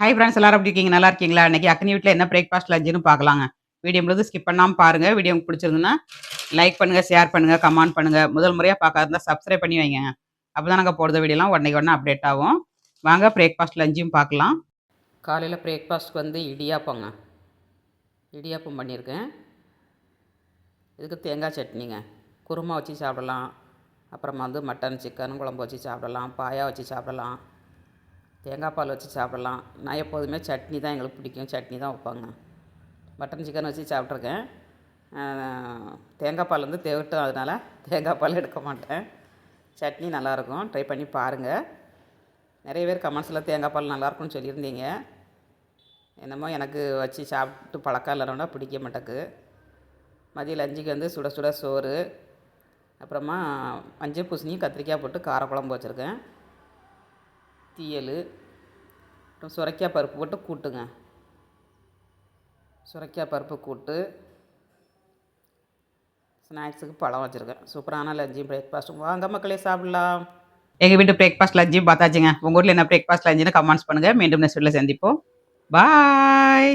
Hi friends எல்லாரும் எப்படி இருக்கீங்க? நல்லா இருக்கீங்களா? இன்னைக்கு அக்னி வீட்ல என்ன பிரேக்ஃபாஸ்ட் லஞ்சுன்னு பார்க்கலாங்க. வீடியோ முழுவதும் ஸ்கிப் பண்ணாம பாருங்க. வீடியோ உங்களுக்கு பிடிச்சிருந்ததுன்னா, லைக் பண்ணுங்க, ஷேர் பண்ணுங்க, கமெண்ட் பண்ணுங்க. முதல் முறையா பார்க்கறதா இருந்தா சப்ஸ்கிரைப் பண்ணி வைங்கங்க. அப்பதான் நாங்க போடுற வீடியோலாம் உடனேக்கு உடனே அப்டேட் ஆகும். வாங்க பிரேக்ஃபாஸ்ட் லஞ்சும் பார்க்கலாம். காலையில பிரேக்ஃபாஸ்ட்க்கு வந்து இடியாப்பங்க. இடியாப்பம் பண்ணியிருக்கேன். இதுக்கு தேங்காய் சட்னிங்க. குருமா வச்சு சாப்பிடலாம். அப்புறமா வந்து மட்டன், சிக்கன் குழம்பு வச்சு சாப்பிடலாம். பாயா வச்சு சாப்பிடலாம். தேங்காய் பால் வச்சு சாப்பிடலாம். நான் எப்போதுமே சட்னி தான் எங்களுக்கு பிடிக்கும். சட்னி தான் வைப்பாங்க. மட்டன் சிக்கன் வச்சு சாப்பிட்ருக்கேன். தேங்காய் பால் வந்து தேவட்டும், அதனால் தேங்காய் பால் எடுக்க மாட்டேன். சட்னி நல்லாயிருக்கும், ட்ரை பண்ணி பாருங்கள். நிறைய பேர் கமெண்ட்ஸில் தேங்காய் பால் நல்லாயிருக்கும்னு சொல்லியிருந்தீங்க. என்னமோ எனக்கு வச்சு சாப்பிட்டு பழக்கம் இல்லைன்னா பிடிக்க மாட்டேக்கு. மதியம் லஞ்சுக்கு வந்து சுட சுட சோறு, அப்புறமா மஞ்சள் பூசணி கத்திரிக்காய் போட்டு காரக்குழம்பு வச்சுருக்கேன். தீயல், அப்புறம் சுரைக்காய் பருப்பு போட்டு கூட்டுங்க. சுரைக்காய் பருப்பு கூட்டு, ஸ்நாக்ஸுக்கு பழம் வச்சுருக்கேன். சூப்பரான லஞ்சும் பிரேக்ஃபாஸ்ட்டும். வாங்க மக்களே சாப்பிட்லாம். எங்கள் வீட்டு பிரேக்ஃபாஸ்ட் லஞ்சும் பார்த்தாச்சுங்க. உங்கள் ஊரில் என்ன பிரேக்ஃபாஸ்ட் லஞ்சுன்னு கமெண்ட்ஸ் பண்ணுங்கள். மீண்டும் நெக்ஸ்ட் வீடியோவில் சந்திப்போம். பாய்.